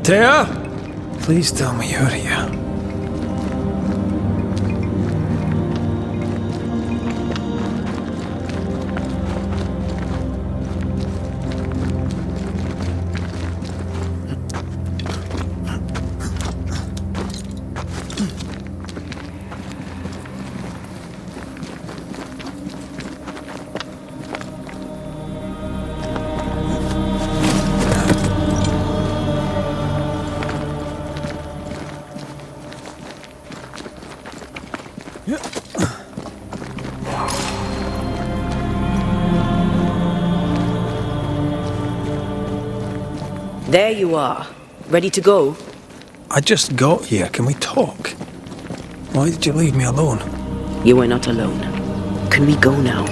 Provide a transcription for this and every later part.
Антея, please tell me you're here. There you are. Ready to go? I just got here. Can we talk? Why did you leave me alone? You were not alone. Can we go now?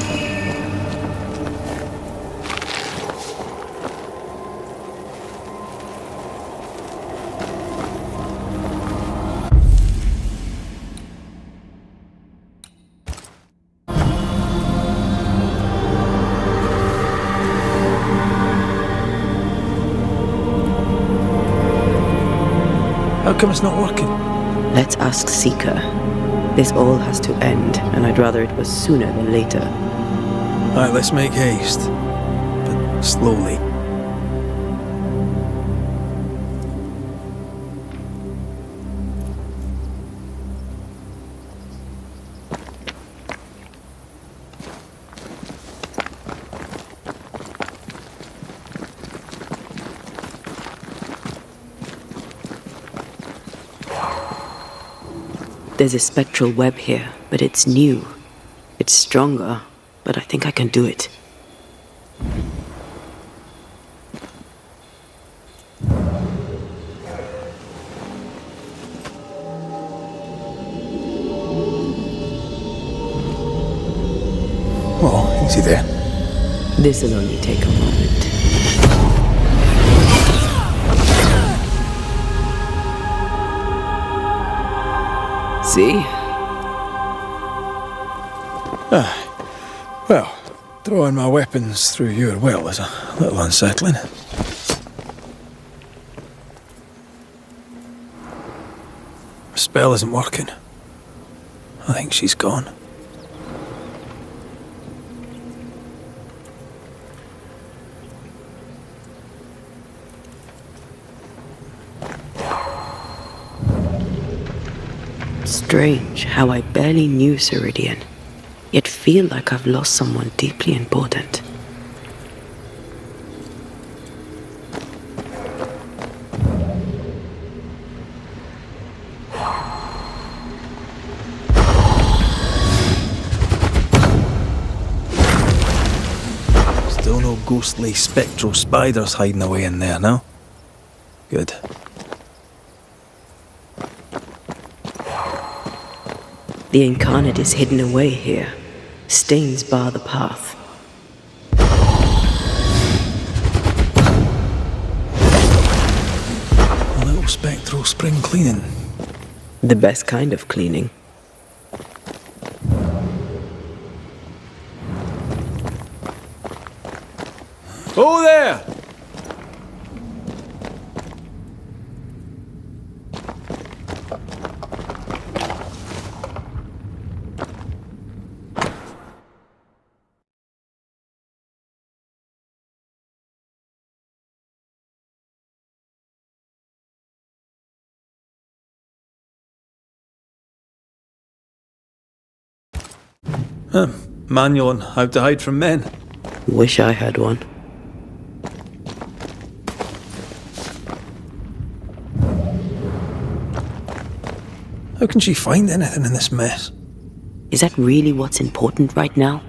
How come it's not working? Let's ask Seeker. This all has to end, and I'd rather it was sooner than later. Alright, let's make haste. But slowly. There's a spectral web here, but it's new. It's stronger, but I think I can do it. Oh, easy there. This'll only take a moment. See? Well, throwing my weapons through your will is a little unsettling. The spell isn't working. I think she's gone. Strange how I barely knew Ceridian, yet feel like I've lost someone deeply important. Still no ghostly spectral spiders hiding away in there, no? Good. The incarnate is hidden away here. Stains bar the path. A little spectral spring cleaning. The best kind of cleaning. Oh there! Manual on how to hide from men. Wish I had one. How can she find anything in this mess? Is that really what's important right now?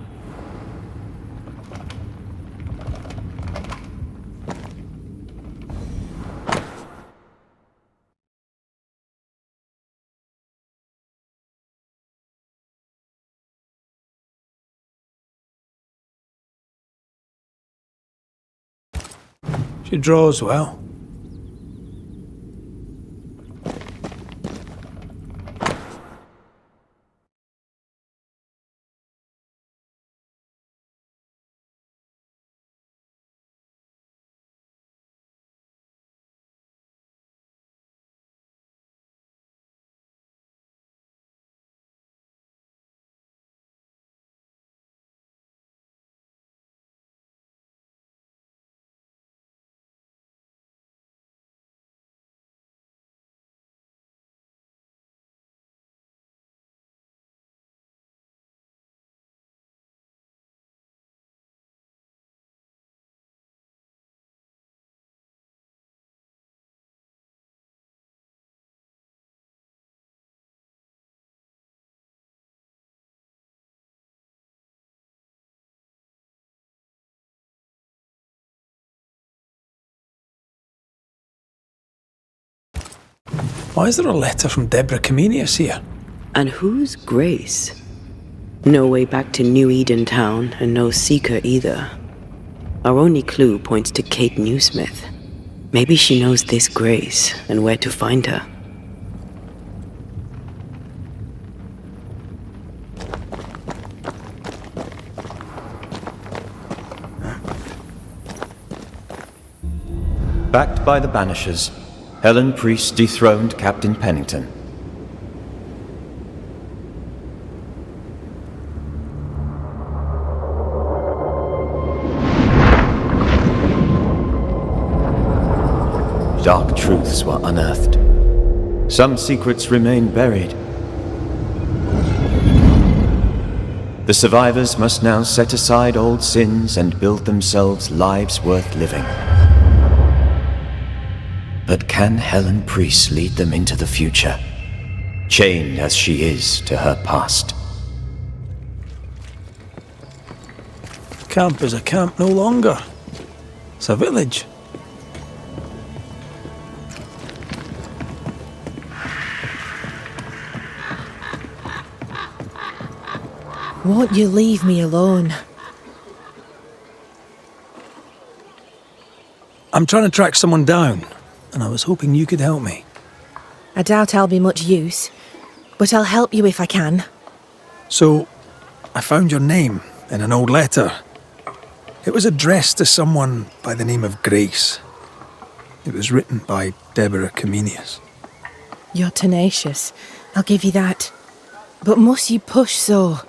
She draws well. Why is there a letter from Deborah Comenius here? And who's Grace? No way back to New Eden Town, and no seeker either. Our only clue points to Kate Newsmith. Maybe she knows this Grace and where to find her. Backed by the Banishers, Helen Priest dethroned Captain Pennington. Dark truths were unearthed. Some secrets remain buried. The survivors must now set aside old sins and build themselves lives worth living. But can Helen Priest lead them into the future, chained as she is to her past? Camp is a camp no longer. It's a village. Won't you leave me alone? I'm trying to track someone down, and I was hoping you could help me. I doubt I'll be much use, but I'll help you if I can. So, I found your name in an old letter. It was addressed to someone by the name of Grace. It was written by Deborah Comenius. You're tenacious, I'll give you that. But must you push so?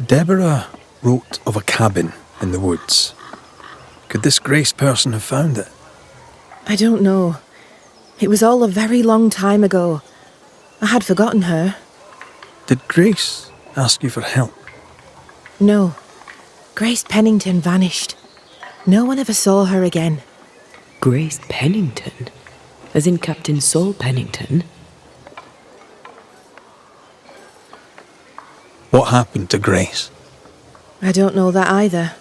Deborah wrote of a cabin in the woods. Could this Grace person have found it? I don't know. It was all a very long time ago. I had forgotten her. Did Grace ask you for help? No. Grace Pennington vanished. No one ever saw her again. Grace Pennington? As in Captain Saul Pennington? What happened to Grace? I don't know that either.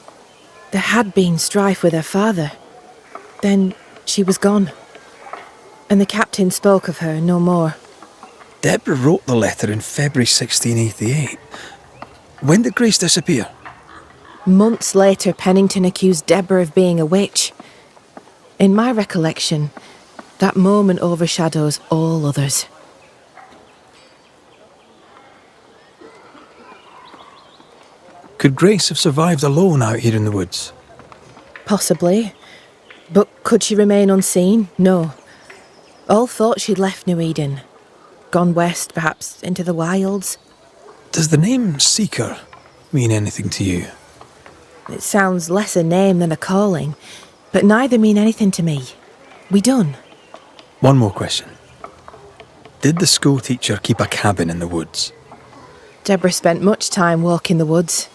There had been strife with her father. Then she was gone. And the captain spoke of her no more. Deborah wrote the letter in February 1688. When did Grace disappear? Months later, Pennington accused Deborah of being a witch. In my recollection, that moment overshadows all others. Could Grace have survived alone out here in the woods? Possibly. But could she remain unseen? No. All thought she'd left New Eden. Gone west, perhaps, into the wilds. Does the name Seeker mean anything to you? It sounds less a name than a calling, but neither mean anything to me. We done. One more question. Did the school teacher keep a cabin in the woods? Deborah spent much time walking the woods,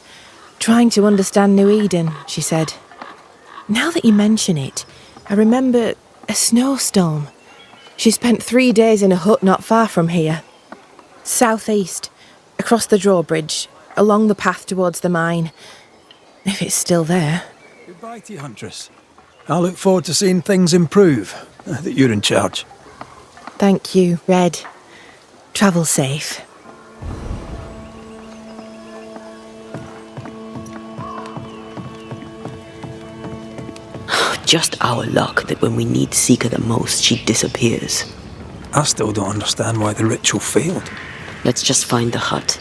trying to understand New Eden, she said. Now that you mention it, I remember a snowstorm. She spent 3 days in a hut not far from here. Southeast, across the drawbridge, along the path towards the mine. If it's still there. Goodbye to you, Huntress. I look forward to seeing things improve, now that you're in charge. Thank you, Red. Travel safe. Just our luck that when we need Seeker the most, she disappears. I still don't understand why the ritual failed. Let's just find the hut.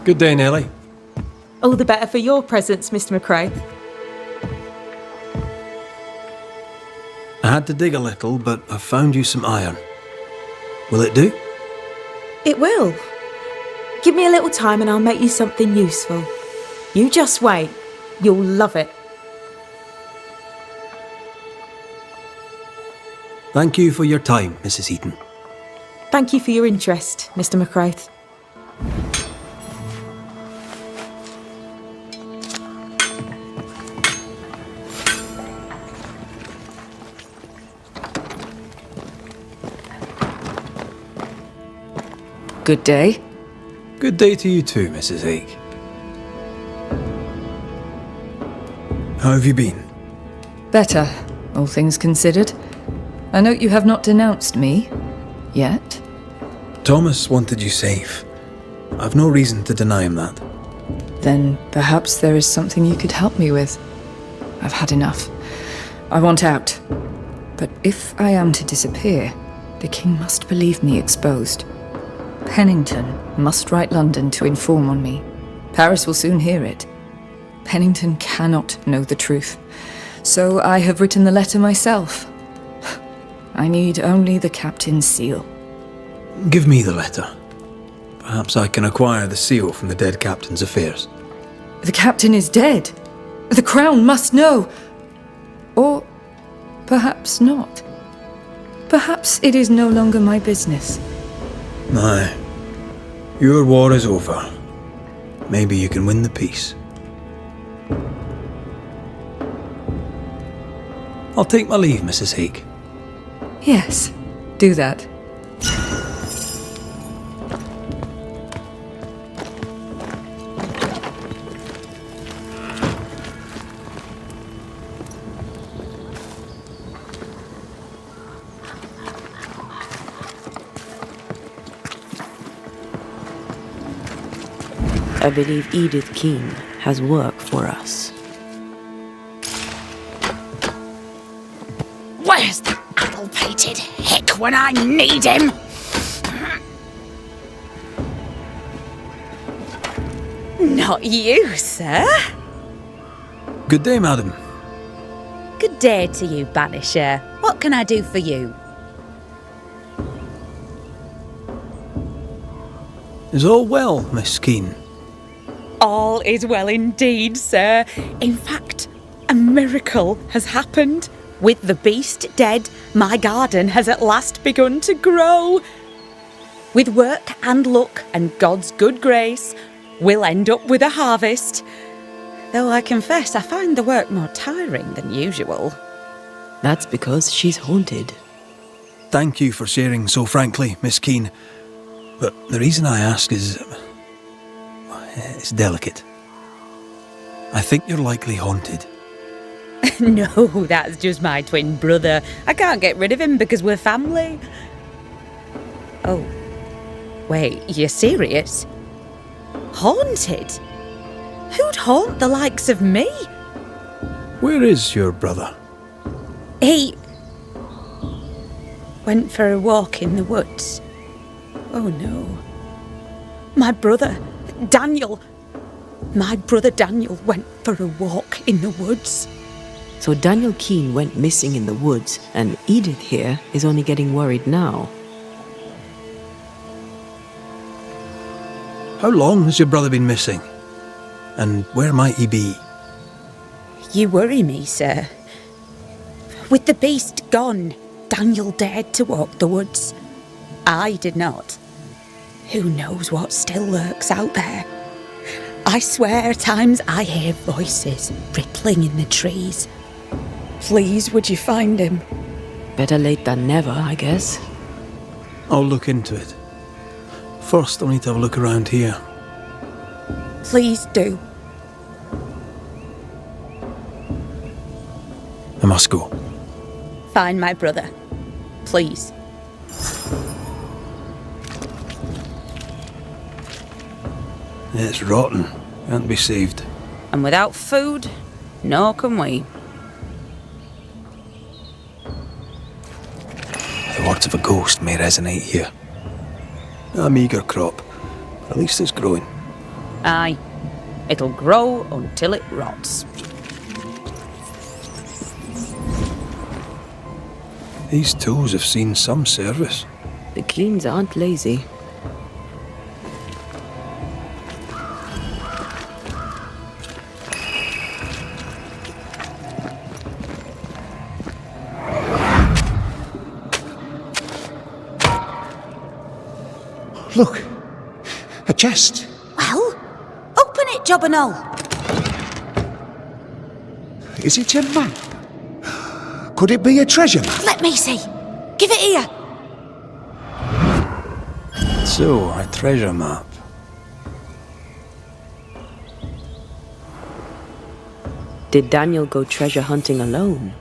Good day, Nellie. All the better for your presence, Mr. McRae. I had to dig a little, but I found you some iron. Will it do? It will. Give me a little time and I'll make you something useful. You just wait. You'll love it. Thank you for your time, Mrs. Eaton. Thank you for your interest, Mr. McRae. Good day. Good day to you too, Mrs. Hake. How have you been? Better, all things considered. I note you have not denounced me. Yet. Thomas wanted you safe. I've no reason to deny him that. Then perhaps there is something you could help me with. I've had enough. I want out. But if I am to disappear, the king must believe me exposed. Pennington must write London to inform on me. Paris will soon hear it. Pennington cannot know the truth. So I have written the letter myself. I need only the captain's seal. Give me the letter. Perhaps I can acquire the seal from the dead captain's affairs. The captain is dead. The crown must know. Or perhaps not. Perhaps it is no longer my business. Aye. Your war is over. Maybe you can win the peace. I'll take my leave, Mrs. Hake. Yes, do that. I believe Edith Keene has work for us. Where's the addle-pated hick when I need him? Not you, sir. Good day, madam. Good day to you, Banisher. What can I do for you? Is all well, Miss Keene? All is well indeed, sir. In fact, a miracle has happened. With the beast dead, my garden has at last begun to grow. With work and luck and God's good grace, we'll end up with a harvest. Though I confess I find the work more tiring than usual. That's because she's haunted. Thank you for sharing so frankly, Miss Keene. But the reason I ask is... it's delicate. I think you're likely haunted. No, that's just my twin brother. I can't get rid of him because we're family. Oh, wait, you're serious? Haunted? Who'd haunt the likes of me? Where is your brother? He went for a walk in the woods. Oh no. My brother, Daniel. My brother Daniel went for a walk in the woods. So Daniel Keene went missing in the woods, and Edith here is only getting worried now. How long has your brother been missing? And where might he be? You worry me, sir. With the beast gone, Daniel dared to walk the woods. I did not. Who knows what still lurks out there? I swear at times I hear voices rippling in the trees. Please, would you find him? Better late than never, I guess. I'll look into it. First, I'll need to have a look around here. Please do. I must go. Find my brother. Please. It's rotten. Can't be saved. And without food, nor can we. The words of a ghost may resonate here. A meagre crop, but at least it's growing. Aye. It'll grow until it rots. These tools have seen some service. The Keenes aren't lazy. Look, a chest. Well, open it, Job and all. Is it a map? Could it be a treasure map? Let me see. Give it here. So, a treasure map. Did Daniel go treasure hunting alone?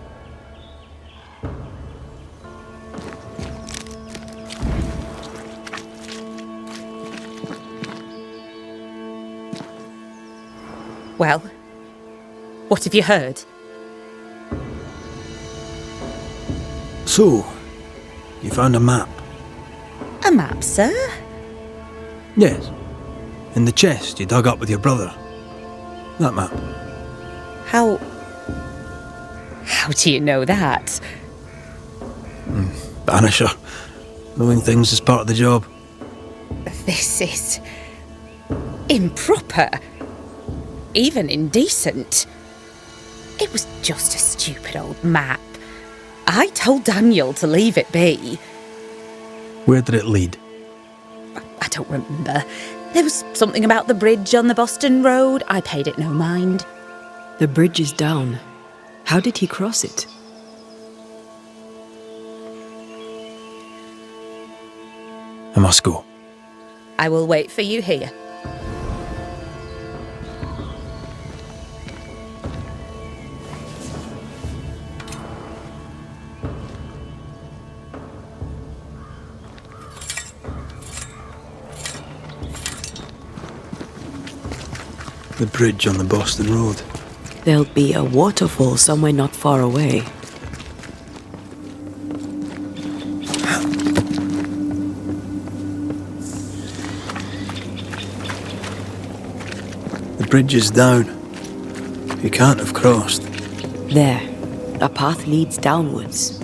Well, what have you heard? So, you found a map? A map, sir? Yes. In the chest you dug up with your brother. That map. How do you know that? Banisher. Knowing things is part of the job. This is improper. Even indecent. It was just a stupid old map. I told Daniel to leave it be. Where did it lead? I don't remember. There was something about the bridge on the Boston Road. I paid it no mind. The bridge is down. How did he cross it? I must go. I will wait for you here. The bridge on the Boston Road. There'll be a waterfall somewhere not far away. The bridge is down. You can't have crossed. There. A path leads downwards.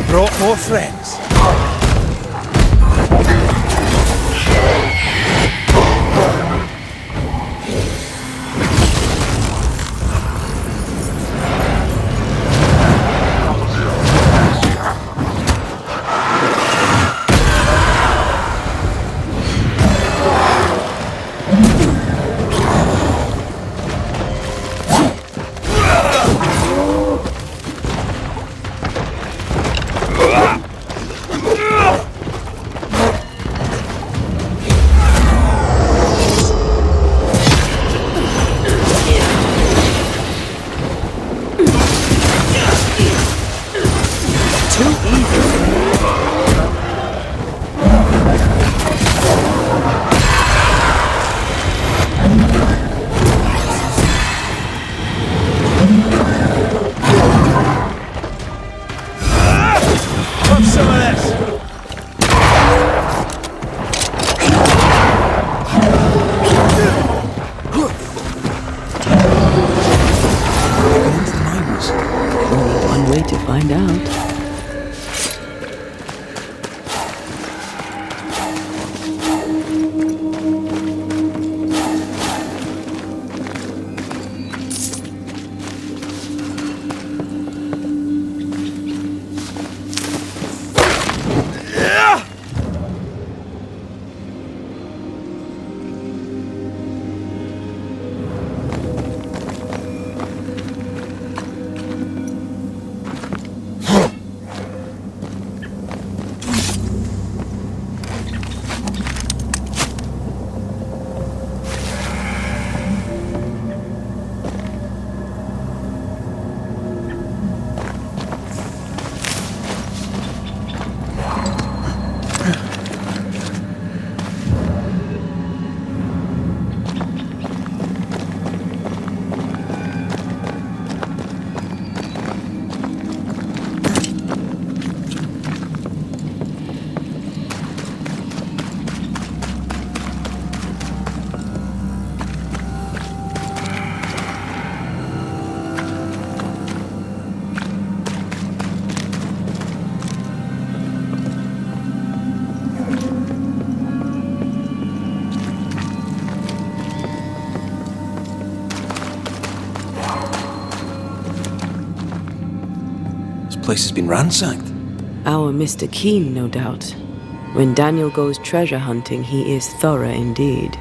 Brought more friends. place has been ransacked. Our Mr. Keen, no doubt. When Daniel goes treasure hunting, he is thorough indeed.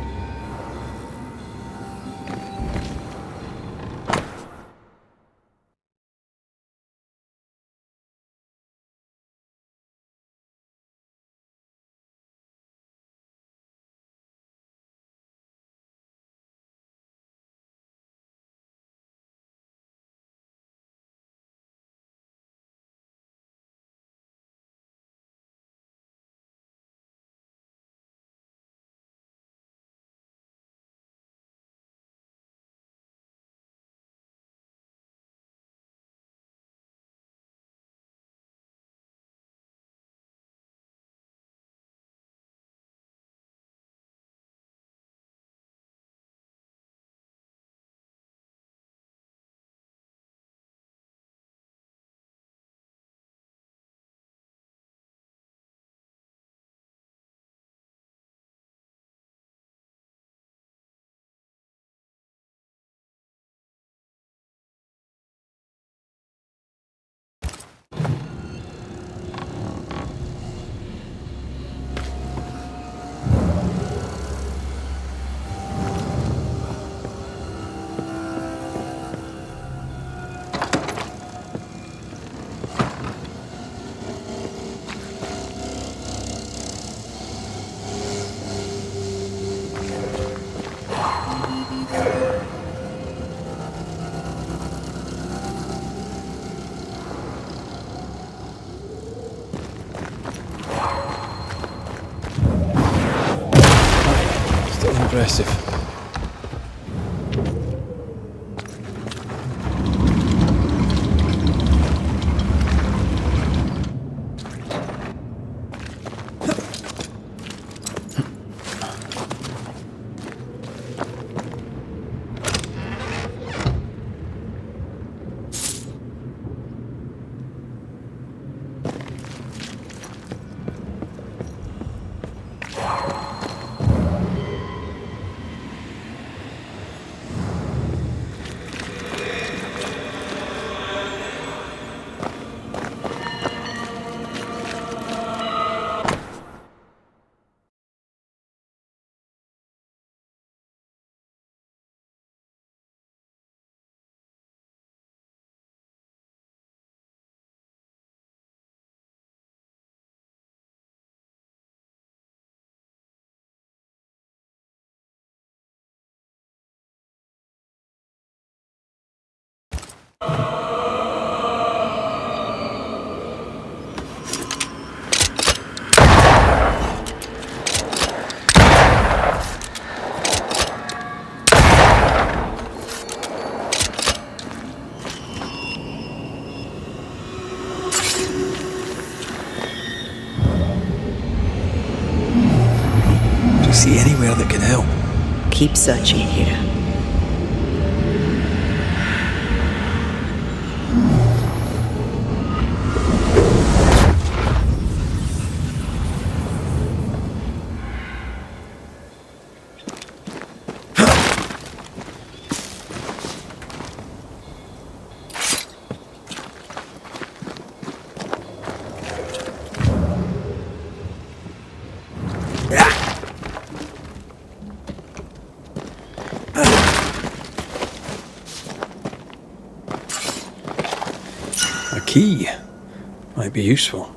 Impressive. See anywhere that could help. Keep searching here. A key might be useful.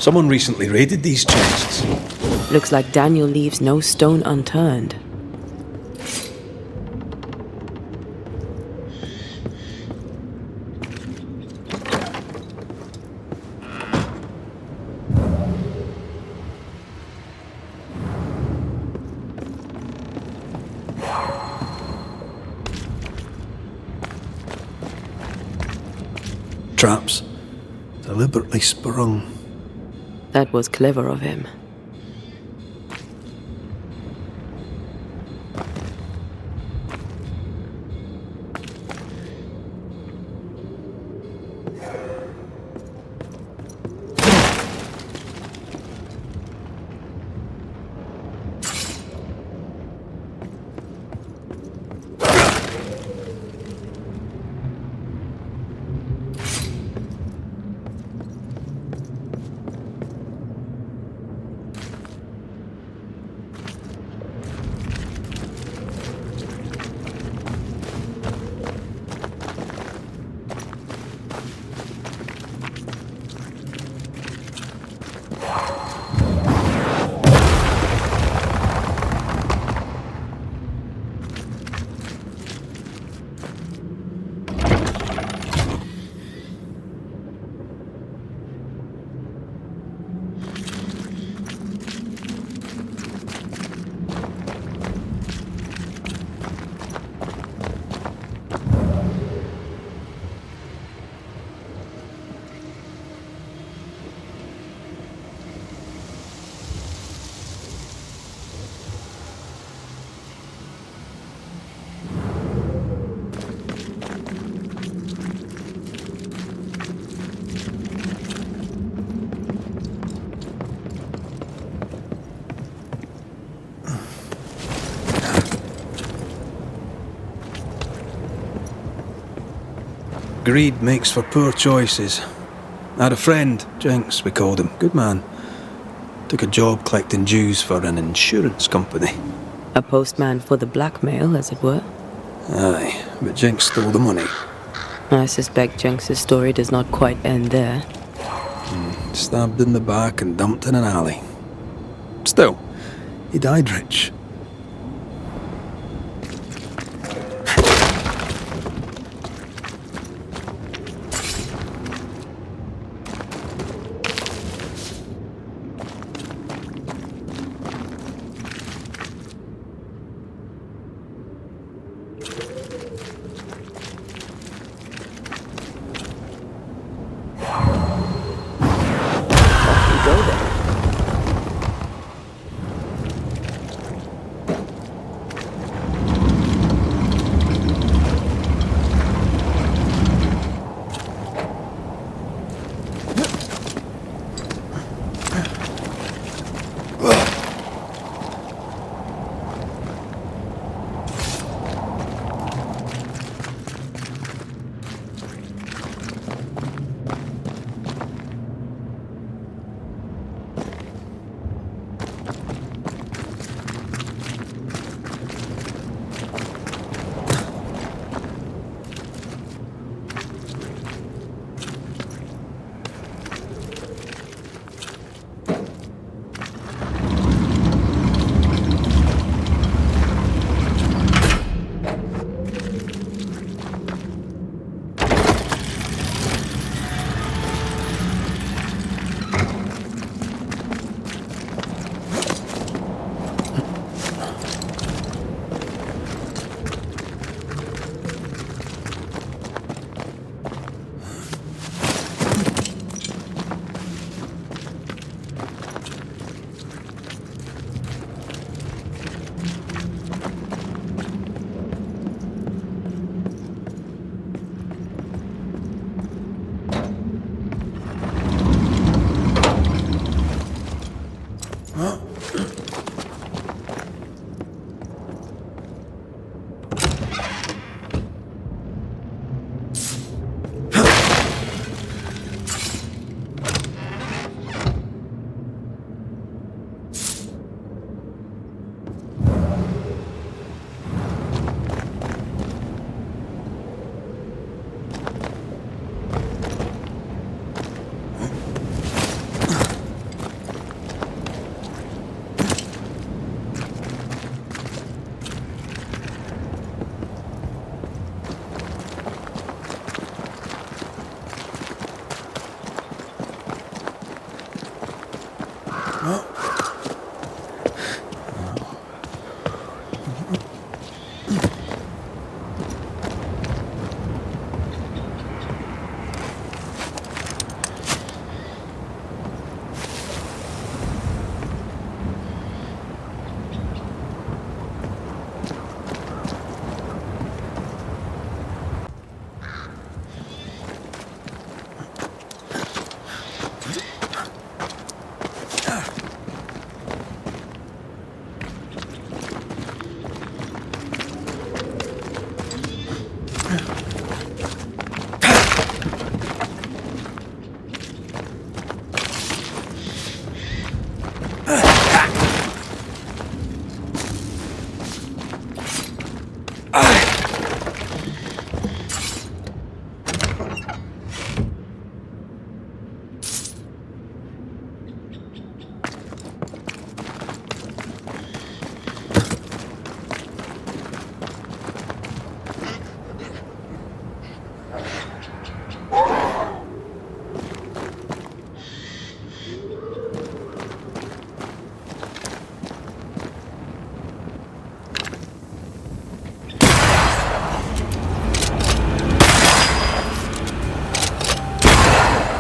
Someone recently raided these chests. Looks like Daniel leaves no stone unturned. Traps. Deliberately sprung. That was clever of him. Greed makes for poor choices. I had a friend, Jenks we called him, good man. Took a job collecting dues for an insurance company. A postman for the blackmail, as it were. Aye, but Jenks stole the money. I suspect Jenks' story does not quite end there. Stabbed in the back and dumped in an alley. Still, he died rich.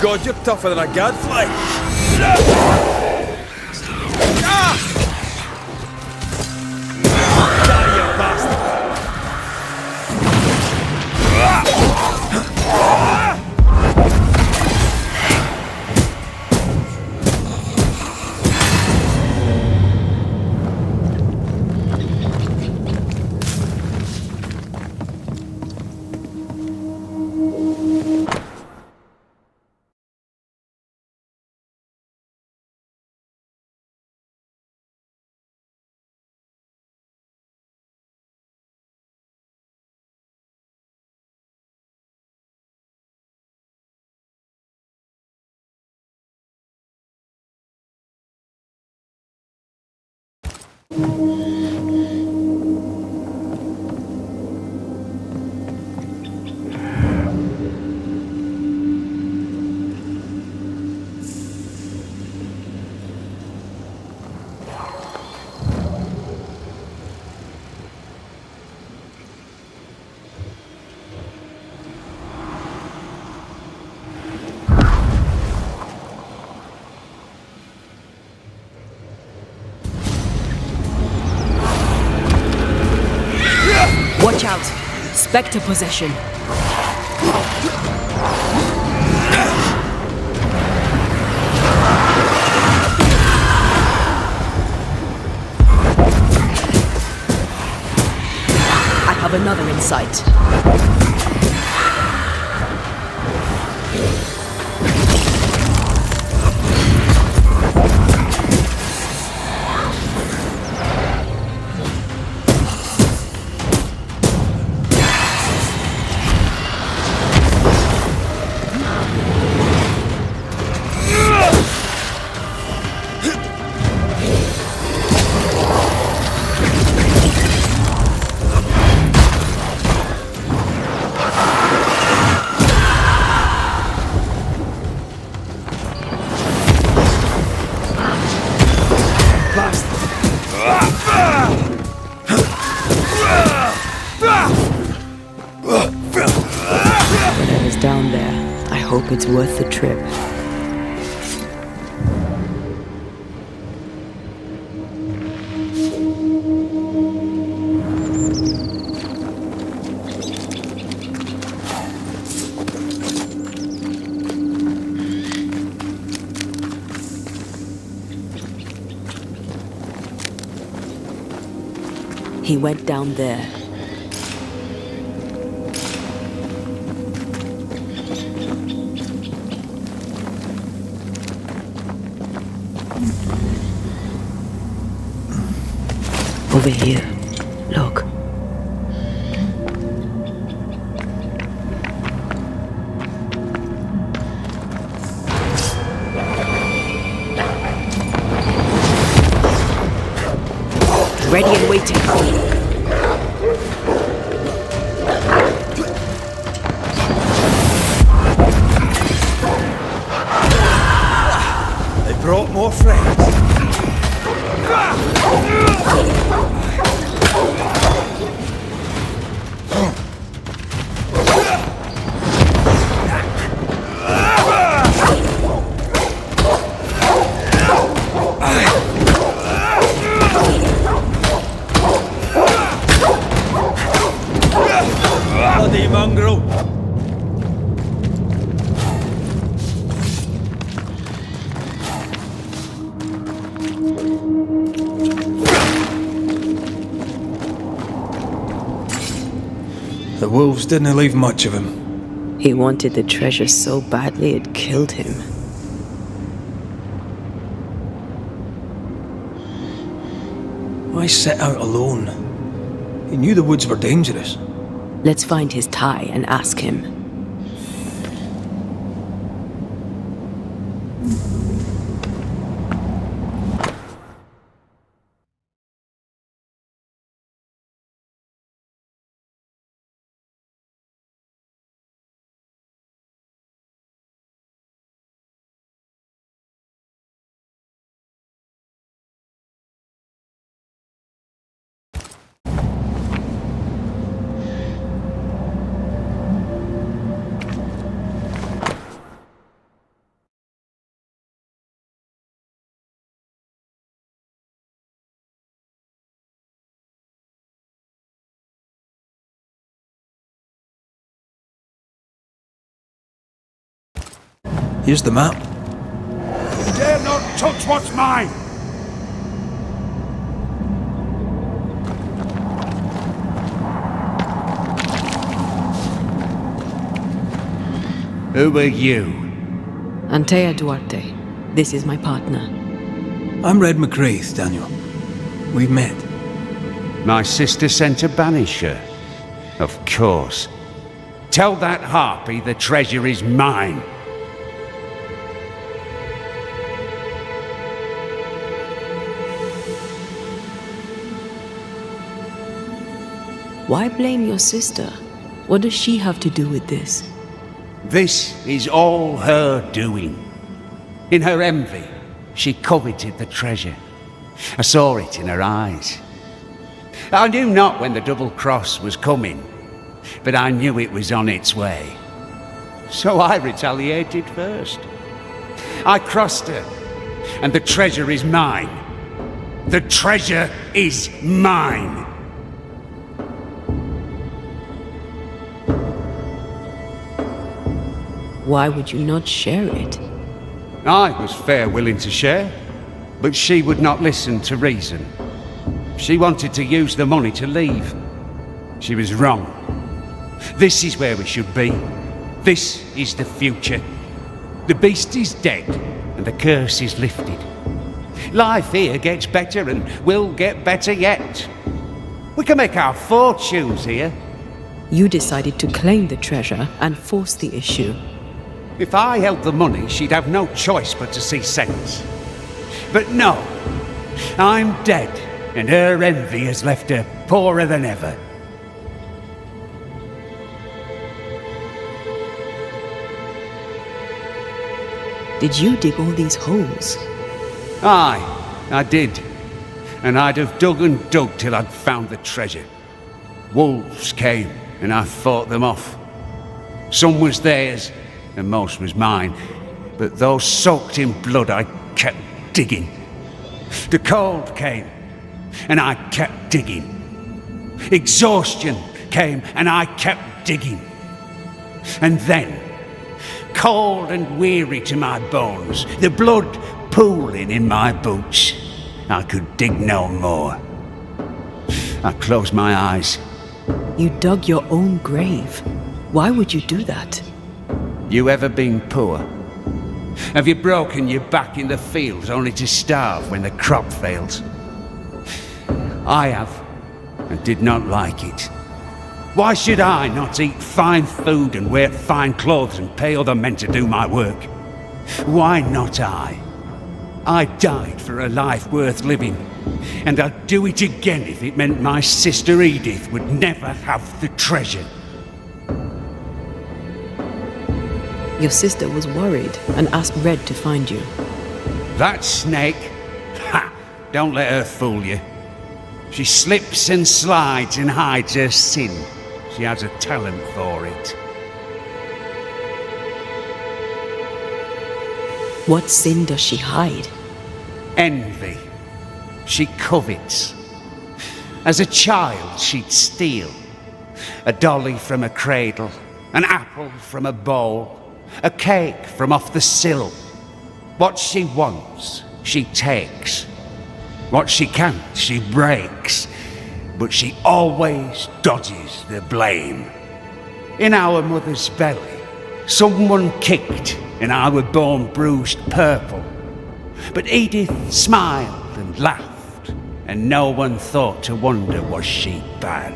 God, you're tougher than a gadfly! Die, you bastard! Watch out! Spectre possession. I have another in sight. Whatever's down there, I hope it's worth the trip. He went down there. Over here. Look. Ready and waiting. They brought more friends. Bloody mongrel! The wolves didn't leave much of him. He wanted the treasure so badly it killed him. Why set out alone? He knew the woods were dangerous. Let's find his tie and ask him. Here's the map. You dare not touch what's mine! Who are you? Антею Duarte. This is my partner. I'm Red McCraith, Daniel. We've met. My sister sent a banisher. Of course. Tell that harpy the treasure is mine. Why blame your sister? What does she have to do with this? This is all her doing. In her envy, she coveted the treasure. I saw it in her eyes. I knew not when the double cross was coming, but I knew it was on its way. So I retaliated first. I crossed her, and the treasure is mine. The treasure is mine. Why would you not share it? I was fair willing to share, but she would not listen to reason. She wanted to use the money to leave. She was wrong. This is where we should be. This is the future. The beast is dead, and the curse is lifted. Life here gets better and will get better yet. We can make our fortunes here. You decided to claim the treasure and force the issue. If I held the money, she'd have no choice but to see sense. But no, I'm dead, and her envy has left her poorer than ever. Did you dig all these holes? Aye, I did. And I'd have dug and dug till I'd found the treasure. Wolves came, and I fought them off. Some was theirs, and most was mine. But those soaked in blood, I kept digging. The cold came, and I kept digging. Exhaustion came, and I kept digging. And then, cold and weary to my bones, the blood pooling in my boots, I could dig no more. I closed my eyes. You dug your own grave. Why would you do that? You ever been poor? Have you broken your back in the fields only to starve when the crop fails? I have, and did not like it. Why should I not eat fine food and wear fine clothes and pay other men to do my work? Why not I? I died for a life worth living, and I'd do it again if it meant my sister Edith would never have the treasure. Your sister was worried and asked Red to find you. That snake? Ha! Don't let her fool you. She slips and slides and hides her sin. She has a talent for it. What sin does she hide? Envy. She covets. As a child, she'd steal. A dolly from a cradle, an apple from a bowl, a cake from off the sill. What she wants, she takes. What she can't, she breaks. But she always dodges the blame. In our mother's belly, someone kicked, and I were born bruised purple. But Edith smiled and laughed, and no one thought to wonder was she bad.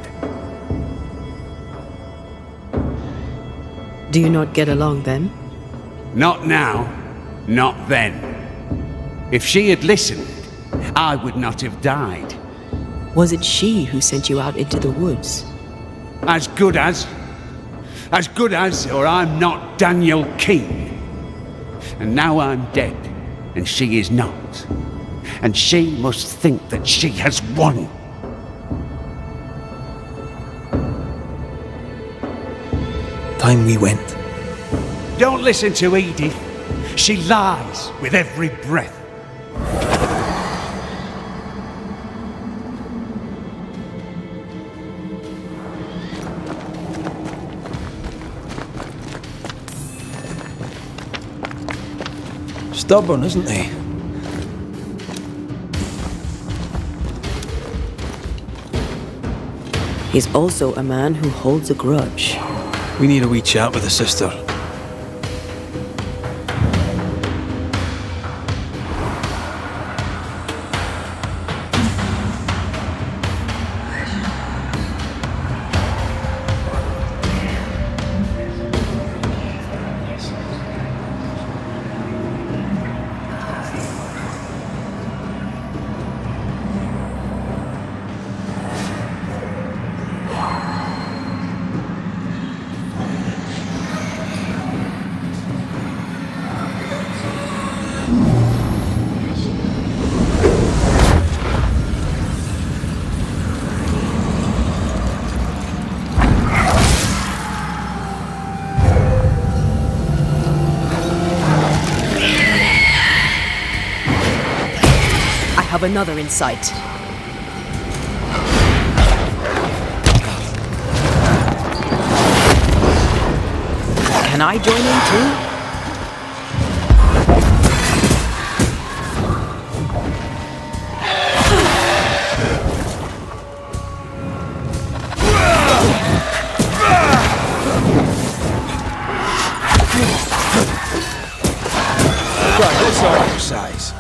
Do you not get along then? Not now, not then. If she had listened, I would not have died. Was it she who sent you out into the woods? As good as, or I'm not Daniel King. And now I'm dead, and she is not. And she must think that she has won. Time we went. Don't listen to Edith. She lies with every breath. Stubborn, isn't he? He's also a man who holds a grudge. We need a wee chat with the sister. I have another in sight. Can I join in too? Right, this exercise.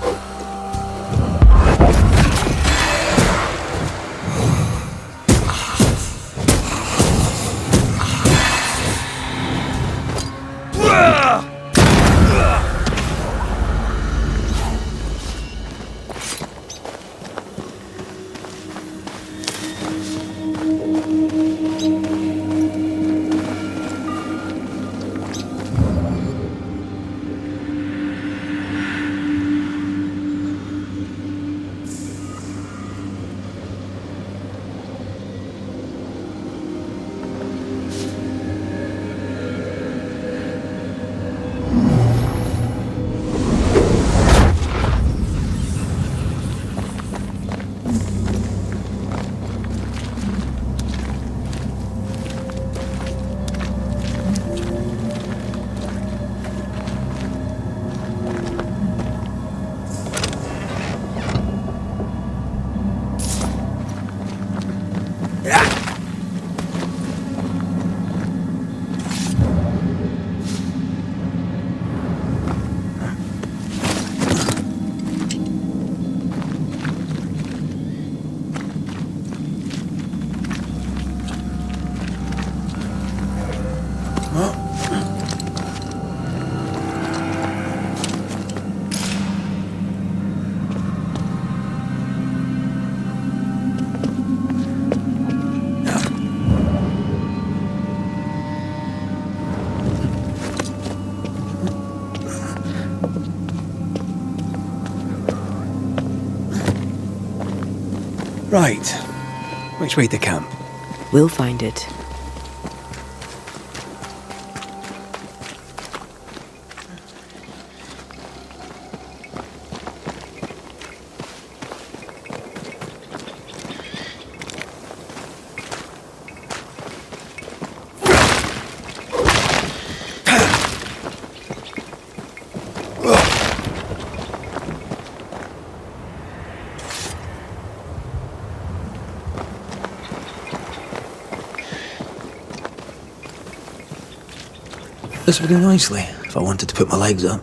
Right. Which way to camp? We'll find it. This would do nicely if I wanted to put my legs up.